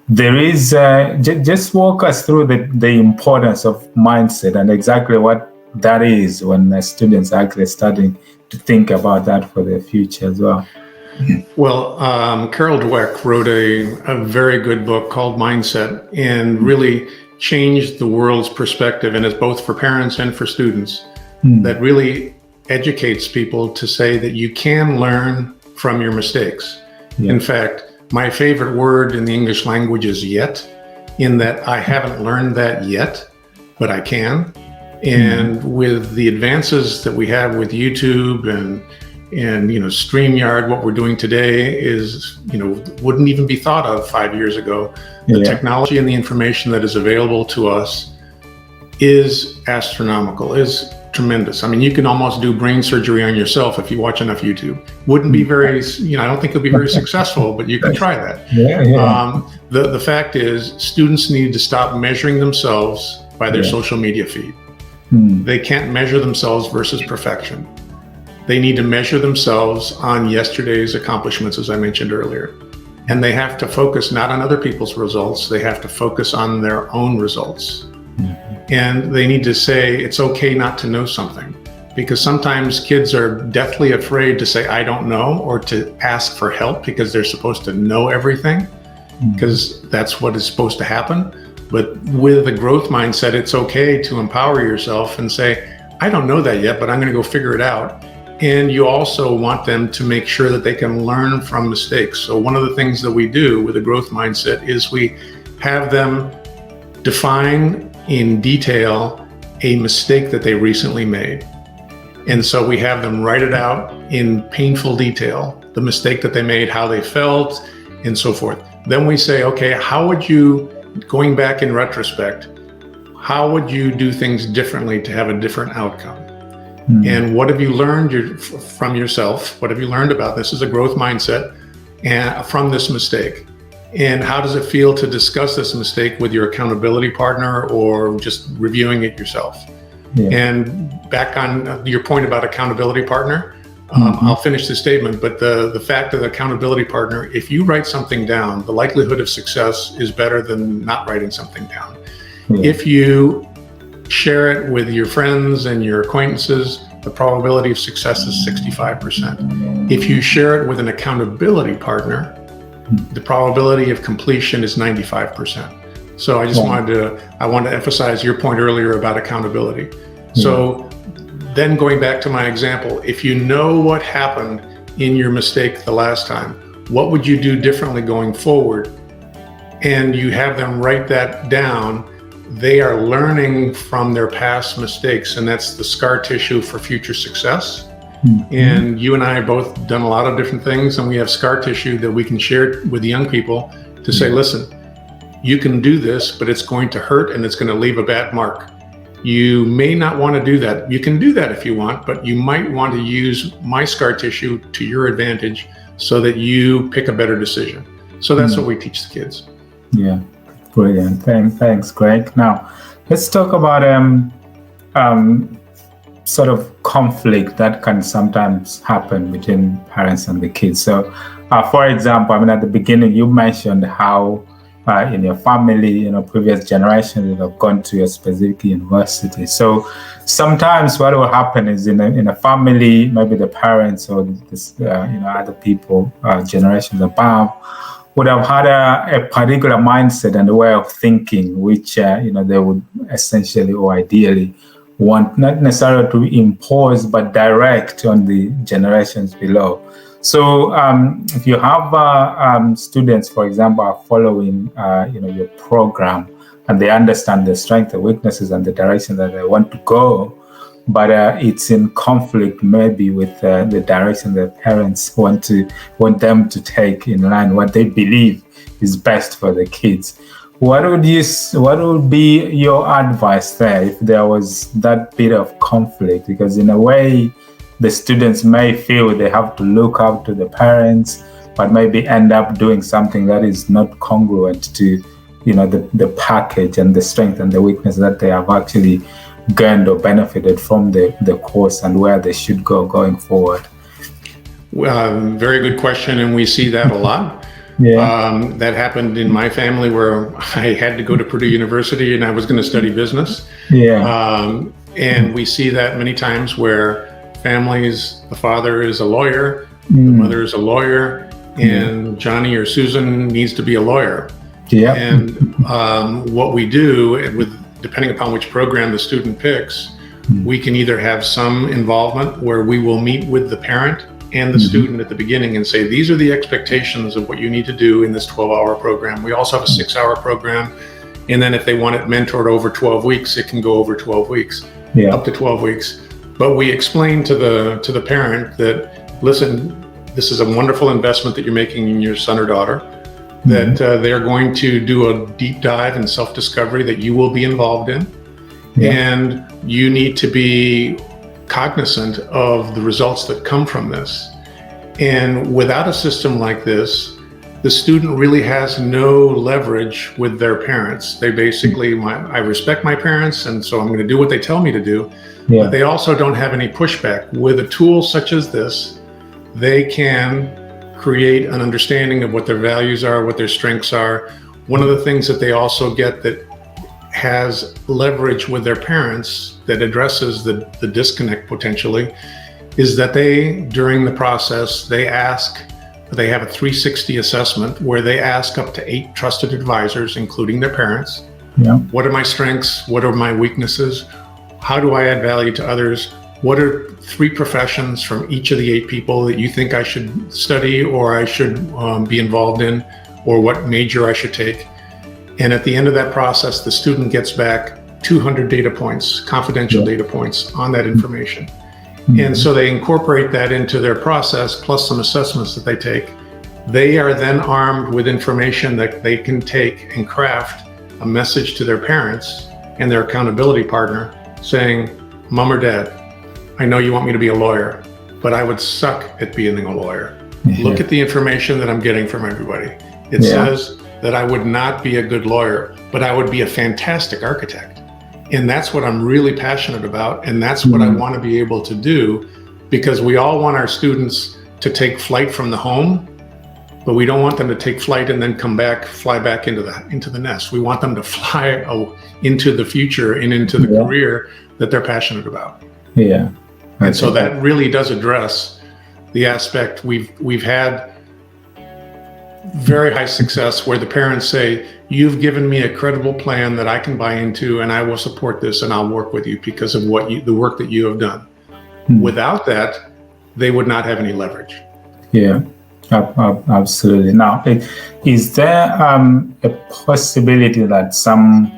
there is, just walk us through the importance of mindset and exactly what that is when the students are actually starting to think about that for their future as well. Well, Carol Dweck wrote a very good book called Mindset, and really changed the world's perspective, and it's both for parents and for students, that really educates people to say that you can learn from your mistakes. Yeah. In fact, my favorite word in the English language is yet, in that I haven't learned that yet, but I can. And with the advances that we have with YouTube and StreamYard, what we're doing today is, wouldn't even be thought of 5 years ago. The technology and the information that is available to us is astronomical, is tremendous. I mean, you can almost do brain surgery on yourself if you watch enough YouTube. Wouldn't be very, I don't think it'll be very successful, but you can try that. The fact is, students need to stop measuring themselves by their social media feed. They can't measure themselves versus perfection. They need to measure themselves on yesterday's accomplishments, as I mentioned earlier. And they have to focus not on other people's results, they have to focus on their own results. And they need to say it's okay not to know something, because sometimes kids are deathly afraid to say, I don't know, or to ask for help because they're supposed to know everything, because that's what is supposed to happen. But with a growth mindset, it's okay to empower yourself and say, I don't know that yet, but I'm going to go figure it out. And you also want them to make sure that they can learn from mistakes. So one of the things that we do with a growth mindset is we have them define in detail a mistake that they recently made. And so we have them write it out in painful detail, the mistake that they made, how they felt, and so forth. Then we say, okay, how would you, going back in retrospect, how would you do things differently to have a different outcome? And what have you learned from yourself? What have you learned about this as a growth mindset and from this mistake? And how does it feel to discuss this mistake with your accountability partner or just reviewing it yourself? And back on your point about accountability partner, I'll finish the statement, but the fact of the accountability partner, if you write something down, the likelihood of success is better than not writing something down. If you share it with your friends and your acquaintances, the probability of success is 65%. If you share it with an accountability partner, the probability of completion is 95%. So I just wanted to emphasize your point earlier about accountability. So then going back to my example, if you know what happened in your mistake the last time, what would you do differently going forward? And you have them write that down. They are learning from their past mistakes, and that's the scar tissue for future success. And you and I have both done a lot of different things, and we have scar tissue that we can share with the young people to say, listen, you can do this, but it's going to hurt and it's going to leave a bad mark. You may not want to do that. You can do that if you want, but you might want to use my scar tissue to your advantage so that you pick a better decision. So that's what we teach the kids. Yeah. Brilliant. Thanks, Greg. Now, let's talk about sort of conflict that can sometimes happen between parents and the kids. So, for example, at the beginning, you mentioned how in your family, previous generation, you have gone to a specific university. So sometimes what will happen is in a family, maybe the parents or other people, generations above, would have had a particular mindset and a way of thinking, which they would essentially or ideally want not necessarily to impose, but direct on the generations below. So if you have students, for example, are following your program, and they understand the strengths, the weaknesses, and the direction that they want to go, but it's in conflict maybe with the direction that parents want them to take in line what they believe is best for the kids. What would be your advice there if there was that bit of conflict? Because in a way, the students may feel they have to look up to the parents, but maybe end up doing something that is not congruent to the package and the strength and the weakness that they have actually gained or benefited from the course and where they should go going forward. Very good question, and we see that a lot. Yeah. That happened in my family where I had to go to Purdue University and I was going to study business. Yeah. And we see that many times where families, the father is a lawyer, the Mm. mother is a lawyer, and Johnny or Susan needs to be a lawyer. Yeah. And what we do, depending upon which program the student picks, we can either have some involvement where we will meet with the parent and the student at the beginning and say, these are the expectations of what you need to do in this 12-hour program. We also have a 6-hour program. And then if they want it mentored over 12 weeks, it can go over 12 weeks, up to 12 weeks. But we explain to the parent that, listen, this is a wonderful investment that you're making in your son or daughter, that they're going to do a deep dive and self-discovery that you will be involved in. And you need to be cognizant of the results that come from this. And without a system like this, the student really has no leverage with their parents. They basically, I respect my parents, and so I'm going to do what they tell me to do. But they also don't have any pushback. With a tool such as this, they can create an understanding of what their values are, what their strengths are. One of the things that they also get that has leverage with their parents that addresses the disconnect potentially is that they, during the process, they have a 360 assessment where they ask up to 8 trusted advisors, including their parents. What are my strengths? What are my weaknesses? How do I add value to others? What are 3 professions from each of the 8 people that you think I should study or I should be involved in, or what major I should take? And at the end of that process, the student gets back 200 data points, confidential data points on that information. And so they incorporate that into their process, plus some assessments that they take. They are then armed with information that they can take and craft a message to their parents and their accountability partner saying, Mom or Dad, I know you want me to be a lawyer, but I would suck at being a lawyer. Look at the information that I'm getting from everybody. It says that I would not be a good lawyer, but I would be a fantastic architect. And that's what I'm really passionate about. And that's what I want to be able to do, because we all want our students to take flight from the home, but we don't want them to take flight and then fly back into the nest. We want them to fly into the future and into the career that they're passionate about. And so that really does address the aspect. We've had very high success where the parents say, you've given me a credible plan that I can buy into, and I will support this and I'll work with you because of the work that you have done. Without that, they would not have any leverage. Absolutely. Now, is there a possibility that some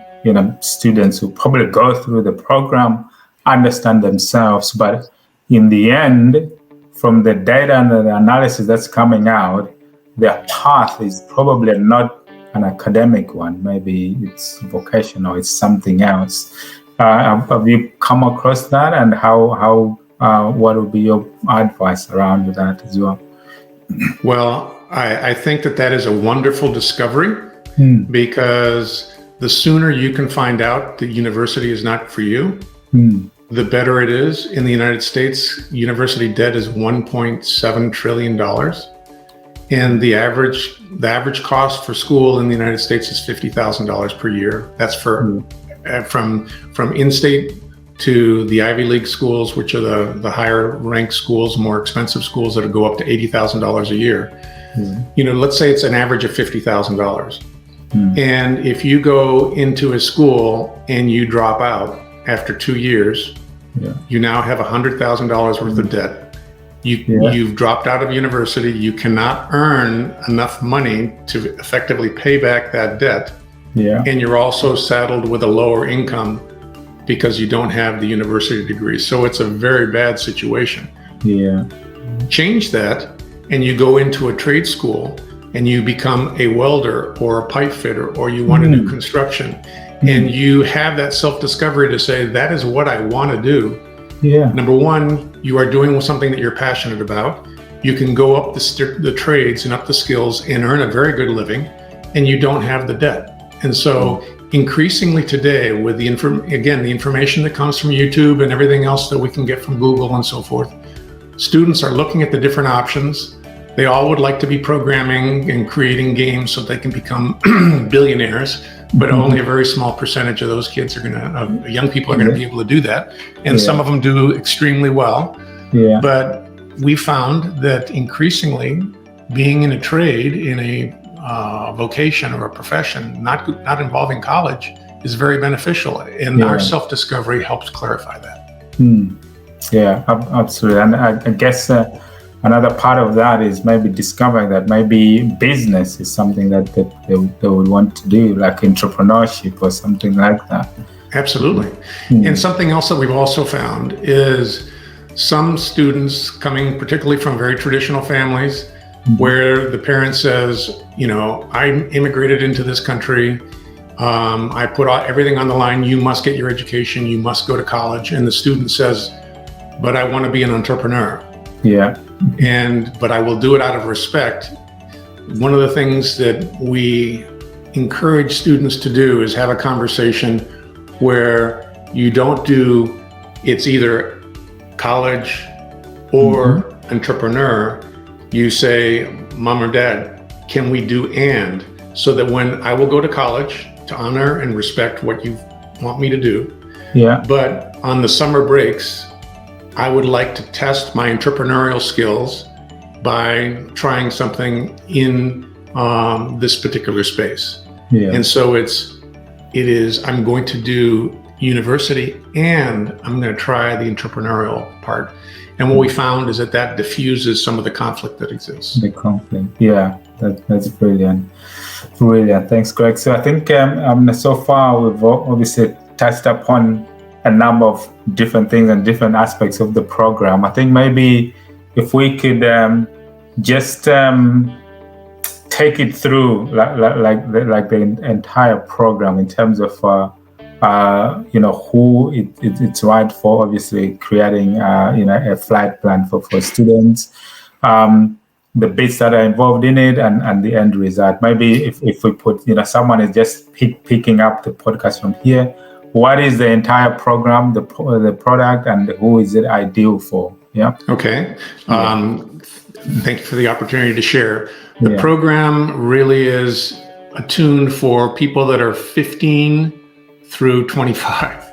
students who probably go through the program understand themselves, but in the end, from the data and the analysis that's coming out, their path is probably not an academic one. Maybe it's vocational, it's something else. Have you come across that, and what would be your advice around that as well? Well, I think that is a wonderful discovery, because the sooner you can find out that university is not for you, the better it is. In the United States, university debt is $1.7 trillion. And the average cost for school in the United States is $50,000 per year. That's for from in-state to the Ivy League schools, which are the higher ranked schools, more expensive schools that go up to $80,000 a year. Let's say it's an average of $50,000. And if you go into a school and you drop out after 2 years, you now have $100,000 worth of debt. You've dropped out of university. You cannot earn enough money to effectively pay back that debt. And you're also saddled with a lower income because you don't have the university degree. So it's a very bad situation. Change that and you go into a trade school and you become a welder or a pipe fitter, or you want to do construction, and you have that self-discovery to say, that is what I want to do. Number one, you are doing something that you're passionate about. You can go up the trades and up the skills and earn a very good living, and you don't have the debt. And so increasingly today, with the information that comes from YouTube and everything else that we can get from Google and so forth, students are looking at the different options. They all would like to be programming and creating games so they can become billionaires, but only a very small percentage of those kids are young people are going to be able to do that. And some of them do extremely well. Yeah. But we found that increasingly being in a trade, in a vocation or a profession, not involving college, is very beneficial. And our self-discovery helps clarify that. Yeah, absolutely. And I guess another part of that is maybe discovering that maybe business is something that they would want to do, like entrepreneurship or something like that. Absolutely. And something else that we've also found is some students coming particularly from very traditional families where the parent says, I immigrated into this country. I put everything on the line. You must get your education. You must go to college. And the student says, but I want to be an entrepreneur. Yeah. But I will do it out of respect. One of the things that we encourage students to do is have a conversation where you don't do, it's either college or entrepreneur. You say, Mom or Dad, can we do and? So that when I will go to college to honor and respect what you want me to do. Yeah. But on the summer breaks, I would like to test my entrepreneurial skills by trying something in this particular space. Yeah. And so it is, I'm going to do university and I'm going to try the entrepreneurial part. And what we found is that diffuses some of the conflict that exists. The conflict. Yeah, that's brilliant. Brilliant. Thanks, Greg. So I think so far we've obviously touched upon a number of different things and different aspects of the program. I think maybe if we could just take it through like the entire program in terms of who it's right for, obviously creating a flight plan for students, the bits that are involved in it, and the end result. Maybe if we put someone is just picking up the podcast from here, what is the entire program, the product, and who is it ideal for? Yeah. Okay. Thank you for the opportunity to share. The program really is attuned for people that are 15 through 25.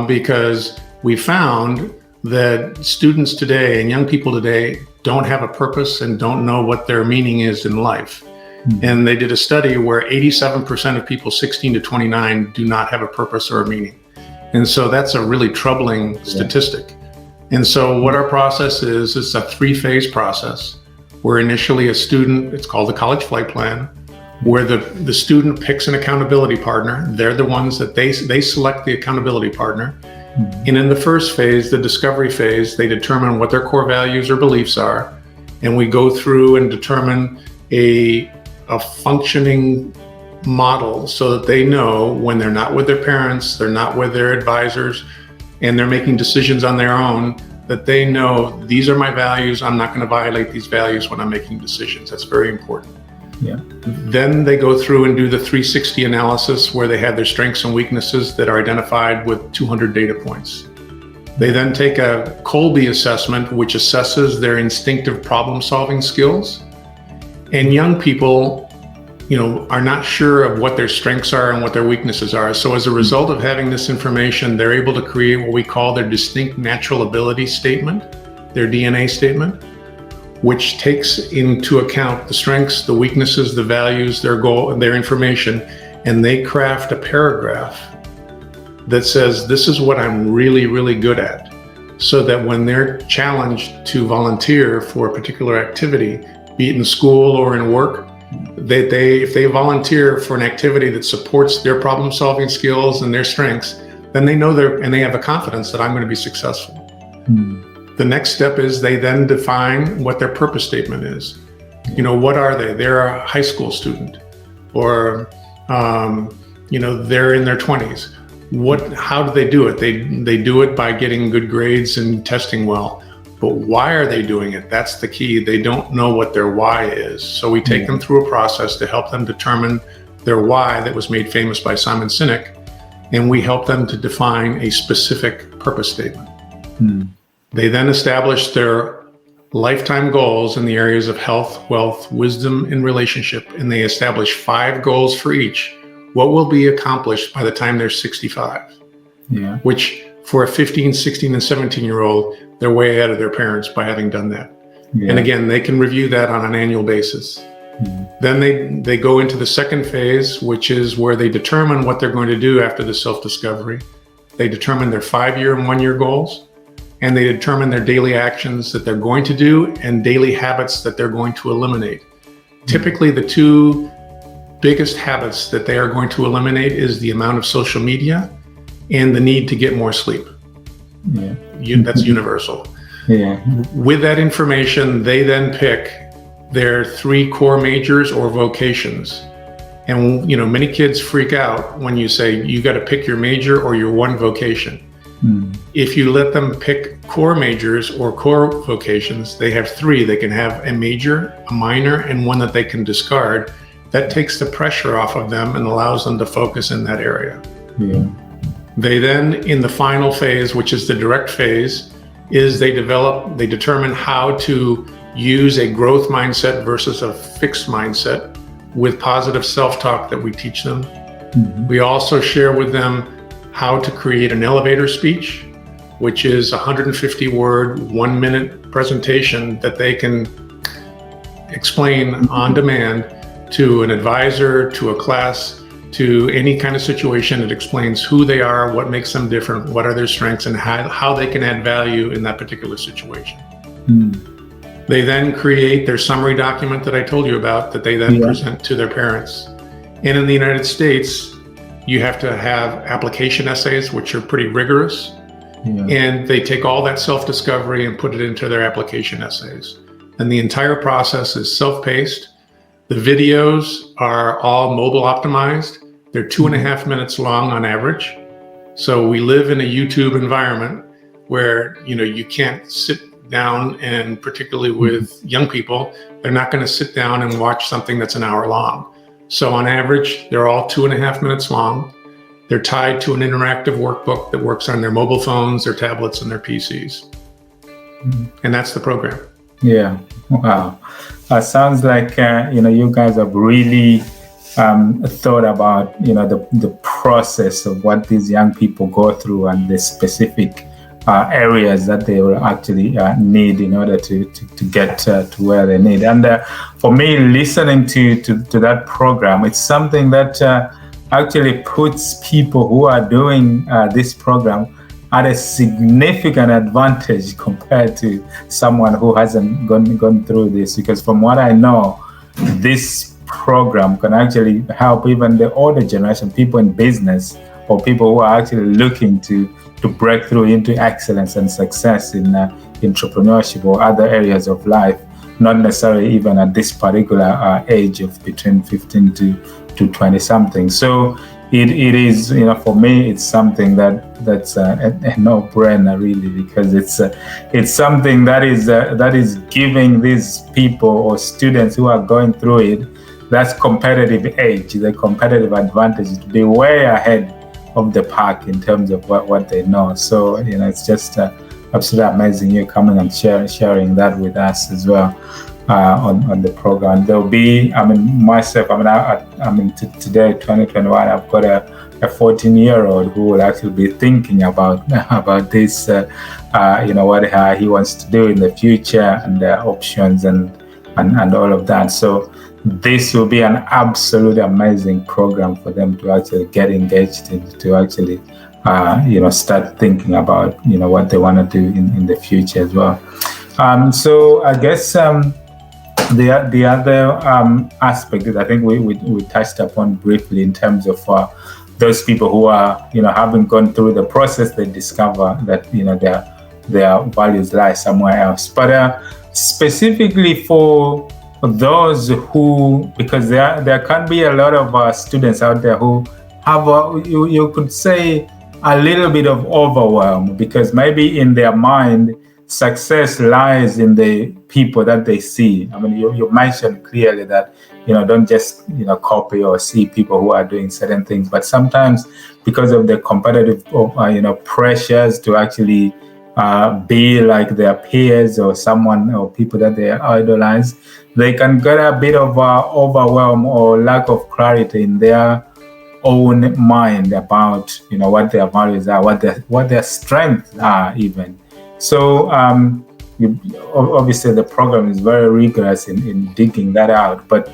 Because we found that students today and young people today don't have a purpose and don't know what their meaning is in life. And they did a study where 87% of people 16 to 29 do not have a purpose or a meaning. And so that's a really troubling statistic. And so what our process is, it's a 3-phase process where initially a student, it's called the College Flight Plan, where the student picks an accountability partner. They're the ones that they select the accountability partner. And in the first phase, the discovery phase, they determine what their core values or beliefs are. And we go through and determine a functioning model so that they know when they're not with their parents, they're not with their advisors, and they're making decisions on their own, that they know these are my values. I'm not going to violate these values when I'm making decisions. That's very important. Yeah. Then they go through and do the 360 analysis where they have their strengths and weaknesses that are identified with 200 data points. They then take a Kolbe assessment, which assesses their instinctive problem-solving skills. And young people, are not sure of what their strengths are and what their weaknesses are. So as a result of having this information, they're able to create what we call their distinct natural ability statement, their DNA statement, which takes into account the strengths, the weaknesses, the values, their goal, and their information. And they craft a paragraph that says, this is what I'm really, really good at. So that when they're challenged to volunteer for a particular activity, be it in school or in work, if they volunteer for an activity that supports their problem-solving skills and their strengths, then they know and they have a confidence that I'm going to be successful. The next step is they then define what their purpose statement is. What are they? They're a high school student, or they're in their 20s. How do they do it? They do it by getting good grades and testing well. But why are they doing it? That's the key. They don't know what their why is. So we take them through a process to help them determine their why that was made famous by Simon Sinek. And we help them to define a specific purpose statement. They then establish their lifetime goals in the areas of health, wealth, wisdom, and relationship, and they establish 5 goals for each. What will be accomplished by the time they're 65? Yeah. Which for a 15, 16, and 17-year-old, they're way ahead of their parents by having done that. Yeah. And again, they can review that on an annual basis. Then they go into the second phase, which is where they determine what they're going to do after the self-discovery. They determine their 5-year and 1-year goals, and they determine their daily actions that they're going to do and daily habits that they're going to eliminate. Typically, the 2 biggest habits that they are going to eliminate is the amount of social media and the need to get more sleep. Yeah. That's universal. Yeah. With that information, they then pick their 3 core majors or vocations. And many kids freak out when you say you got to pick your major or your one vocation. If you let them pick core majors or core vocations, they have 3. They can have a major, a minor, and one that they can discard. That takes the pressure off of them and allows them to focus in that area. Yeah. They then, in the final phase, which is the direct phase, is they determine how to use a growth mindset versus a fixed mindset with positive self-talk that we teach them. We also share with them how to create an elevator speech, which is a 150-word, 1-minute presentation that they can explain on demand to an advisor, to a class, to any kind of situation. It explains who they are, what makes them different, what are their strengths, and how they can add value in that particular situation. They then create their summary document that I told you about that they then present to their parents. And in the United States, you have to have application essays, which are pretty rigorous. And they take all that self-discovery and put it into their application essays. And the entire process is self-paced. The videos are all mobile optimized. They're 2.5 minutes long on average. So we live in a YouTube environment where, you can't sit down, and particularly with young people, they're not going to sit down and watch something that's an hour long. So on average, they're all 2.5 minutes long. They're tied to an interactive workbook that works on their mobile phones, their tablets, and their PCs. And that's the program. Yeah. Wow. Sounds like, you guys have really thought about, the process of what these young people go through and the specific areas that they will actually need in order to get to where they need. And for me, listening to that program, it's something that actually puts people who are doing this program at a significant advantage compared to someone who hasn't gone through this. Because from what I know, this program can actually help even the older generation, people in business or people who are actually looking to break through into excellence and success in entrepreneurship or other areas of life, not necessarily even at this particular age of between 15 to 20 something. So it is, for me, it's something that's a no-brainer really, because it's something that is giving these people or students who are going through it, that's competitive edge, the competitive advantage to be way ahead of the pack in terms of what they know. So it's just absolutely amazing you coming and sharing that with us as well on the program. There'll be, myself, today 2021, I've got a 14-year-old who will actually be thinking about this, what he wants to do in the future and the options and all of that. So this will be an absolutely amazing program for them to actually get engaged in, to actually, start thinking about, what they want to do in the future as well. So I guess the other aspect that I think we touched upon briefly in terms of those people who are, having gone through the process, they discover that, their values lie somewhere else. But specifically for those who, because there can be a lot of students out there who have, you could say, a little bit of overwhelm, because maybe in their mind, success lies in the people that they see. You mentioned clearly that, don't just, copy or see people who are doing certain things, but sometimes because of the competitive, pressures to actually, be like their peers or someone or people that they idolize, they can get a bit of overwhelm or lack of clarity in their own mind about what their values are, what their strengths are even. So obviously the program is very rigorous in digging that out, but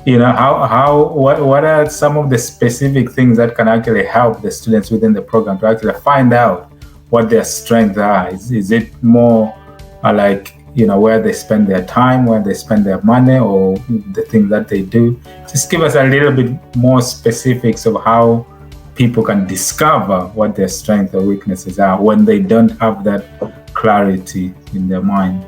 what are some of the specific things that can actually help the students within the program to actually find out what their strengths are? Is it more like where they spend their time, where they spend their money, or the things that they do? Just give us a little bit more specifics of how people can discover what their strengths or weaknesses are when they don't have that clarity in their mind.